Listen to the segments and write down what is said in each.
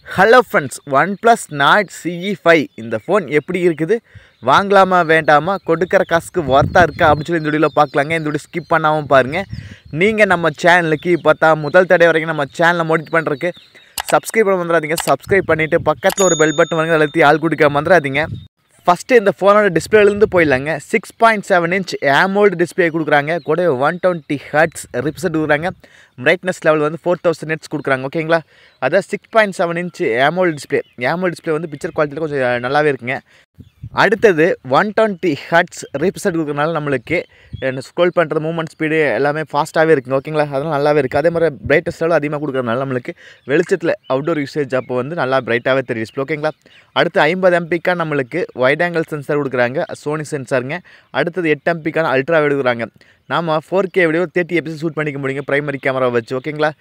Hello friends, one plus not CE5 இந்த phone எப்படி இருக்குது, வாங்கலாமா வேண்டாமா, கொடுக்குற காசுக்கு ஒர்த்தாக இருக்கா அப்படின்னு சொல்லி இந்த வீடியோவில் பார்க்கலாங்க. இந்த வீடியோ ஸ்கிப் பண்ணாமல் பாருங்கள். நீங்கள் நம்ம சேனலுக்கு பார்த்தா முதல் தடவை வரைக்கும் நம்ம சேனலை மோடிட் பண்ணுறதுக்கு சப்ஸ்கிரைப் பண்ண வந்துடாதீங்க. சப்ஸ்கிரைப் பண்ணிவிட்டு பக்கத்தில் ஒரு பெல் பட்டன் வாங்க, அழுத்தி ஆள் கொடுக்க வந்துடாதீங்க. ஃபஸ்ட்டு இந்த ஃபோனோட டிஸ்பிளேலேருந்து போயிடலாங்க. 6.7 இன்ச் AMOLED டிஸ்பிளே கொடுக்குறாங்க. கூட 120 Hz ரிப்செட் கொடுக்குறாங்க. பிரைட்னஸ் லெவல் வந்து 4000 nits கொடுக்குறாங்க. ஓகேங்களா, அதான் 6.7 inch AMOLED display. AMOLED display வந்து பிக்சர் குவாலிட்டியில் கொஞ்சம் நல்லாவே இருக்குங்க. அடுத்தது 120 Hz ரிப்செட் கொடுக்குறதுனால நம்மளுக்கு ஸ்க்ரோல் பண்ணுறது மூவ்மெண்ட் ஸ்பீடு எல்லாமே ஃபாஸ்ட்டாகவே இருக்குங்க. ஓகேங்களா, அதெல்லாம் நல்லாவே இருக்குது. அதே மாதிரி பிரைட்னஸ் லெவல் அதிகமாக கொடுக்குறதுனால நம்மளுக்கு வெளிச்சத்தில் அவுட்டோர் யூசேஜ் அப்போ வந்து நல்லா பிரைட்டாகவே தெரியும் டிஸ்பிளே. ஓகேங்களா, அடுத்து 50 MPக்கான நம்மளுக்கு வைட் ஆங்கிள் சென்சார் கொடுக்குறாங்க, சோனி சென்சாருங்க. அடுத்தது 8 MPக்கான அல்ட்ரா எடுக்கிறாங்க. நாம் 4K வீடியோ 30 எபிசோட் ஷூட் பண்ணிக்க முடியுங்க பிரைமரி கேமரா வச்சு. ஓகேங்களா,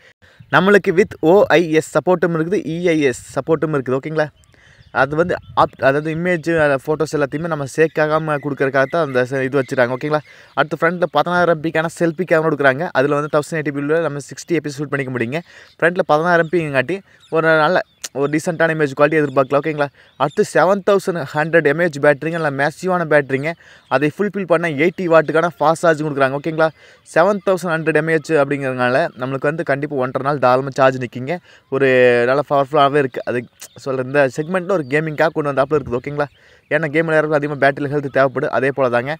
நம்மளுக்கு வித் OIS சப்போர்ட்டும் இருக்குது, EIS சப்போர்ட்டும் இருக்குது. ஓகேங்களா, அது வந்து அதாவது இமேஜ் ஃபோட்டோஸ் எல்லாத்தையுமே நம்ம சேக்காகாமல் கொடுக்குறக்காக தான் அந்த இது வச்சுருக்காங்க. ஓகேங்களா, அடுத்து ஃப்ரண்ட்டில் 16 MPக்கான செல்ஃபி கேமரா கொடுக்குறாங்க. அதில் வந்து 1080p நம்ம 60 எபிசோட் ஷூட் பண்ணிக்க முடியுங்க. ஃப்ரண்ட்டில் 16 MPங்காட்டி ஒரு டீசெண்டான இமேஜ் குவாலிட்டி எதிர்பார்க்கலாம். ஓகேங்களா, அடுத்து 7100 mAh பேட்டரிங்க, நல்லா மேசிவான பேட்டரிங்க. அதை ஃபுல்ஃபில் பண்ண 80 வாட்டுக்கான ஃபாஸ்ட் சார்ஜ் கொடுக்குறாங்க. ஓகேங்களா, 7100 mAh அப்படிங்கிறதுனால நம்மளுக்கு வந்து கண்டிப்பாக 1.5 நாள் தாராளமாக சார்ஜ் நிற்கிங்க. ஒரு நல்ல பவர்ஃபுல்லாகவே இருக்குது. அது சொல்கிற இந்த செக்மெண்ட்டில் ஒரு கேமிங்காக கொண்டு வந்தாப்பில் இருக்குது. ஓகேங்களா, ஏன்னா கேம் விளையாடுறது அதிகமாக பேட்டரி ஹெல்த் தேவைப்படும். அதே போல் தாங்க.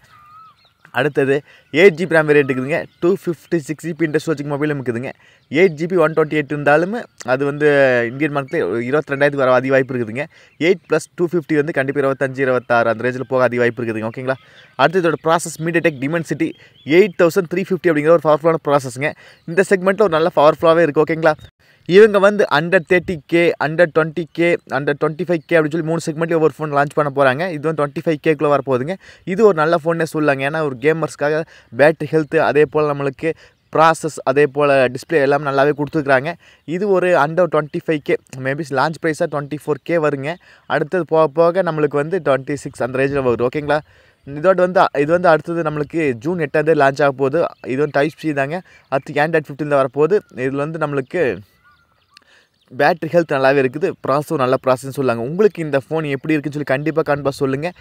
அடுத்தது 8GB RAM வேரியன்ட் இருக்குதுங்க. 256GB இன்டர் ஸ்டோரேஜ் மொபைலும் இருக்குதுங்க. 8GB 128 இருந்தாலும் அது வந்து இந்தியன் மார்க்கெட்டில் 22,000 வர அதிக வாய்ப்பு இருக்குதுங்க. 8+250 வந்து கண்டிப்பாக 25, 26 அந்த ரேஞ்சில் போக அதிக வாய்ப்பு இருக்குதுங்க. ஓகேங்களா, அடுத்து இதோட ப்ராசஸ் MediaTek Dimensity 8350 அப்படிங்கிற ஒரு பவர்ஃபுல்லான ப்ராசஸ்ங்க. இந்த செக்மெண்ட்டில் ஒரு நல்ல பவர்ஃபுல்லாகவே இருக்குது. ஓகேங்களா, இவங்க வந்து under 30K, under 20K, under 25K அப்படின்னு சொல்லி 3 செக்மெண்ட்லேயும் ஒவ்வொரு ஃபோன் லான்ச் பண்ண போகிறாங்க. இது வந்து 25Kக்குள்ளே வரப்போகுதுங்க. இது ஒரு நல்ல ஃபோன்னே சொல்லலாங்க. ஏன்னா ஒரு கேமர்ஸ்க்காக பேட்டரி ஹெல்த்து, அதே போல் நம்மளுக்கு ப்ராசஸ், அதே போல் டிஸ்பிளே எல்லாம் நல்லாவே கொடுத்துருக்குறாங்க. இது ஒரு under 25K, maybe launch ப்ரைஸாக 24K வருங்க. அடுத்தது போக போக நம்மளுக்கு வந்து 26 அந்த ரேஞ்சில் வரும். ஓகேங்களா, இது வந்து அடுத்தது நம்மளுக்கு ஜூன் 8 லான்ச் ஆக போகுது. இது வந்து Type-C தாங்க. அடுத்து Android 15 வரப்போகுது. இதில் வந்து நம்மளுக்கு பேட்டரி ஹெல்த் நல்லாவே இருக்குது, ப்ராசஸும் நல்ல ப்ராசஸ்ன்னு சொல்லுவாங்க. உங்களுக்கு இந்த ஃபோன் எப்படி இருக்குன்னு சொல்லி கண்டிப்பாக சொல்லுங்கள்.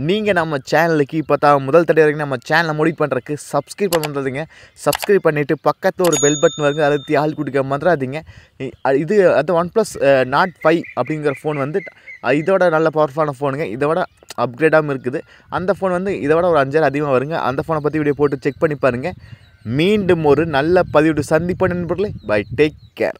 நீங்கள் நம்ம சேனலுக்கு இப்போ தான் முதல் தடவை வரைக்கும் நம்ம சேனலை மோடிட் பண்ணுறதுக்கு சப்ஸ்கிரைப் பண்ணுறதுங்க. சப்ஸ்கிரைப் பண்ணிவிட்டு பக்கத்தில் ஒரு பெல் பட்டன் வருங்க, அதை ஆள் கொடுக்க மறந்துடாதீங்க. இது அது OnePlus Nord 5 அப்படிங்கிற ஃபோன் வந்து இதோட நல்ல பவர்ஃபுல்லான ஃபோனுங்க. இதோட அப்கிரேடாகவும் இருக்குது. அந்த ஃபோன் வந்து இதோட ஒரு 5000 அதிகமாக வருங்க. அந்த ஃபோனை பற்றி வீடியோ போட்டு செக் பண்ணி பாருங்கள். மீண்டும் ஒரு நல்ல பதிவு சந்திப்போம் நண்பர்களே. Bye, take care.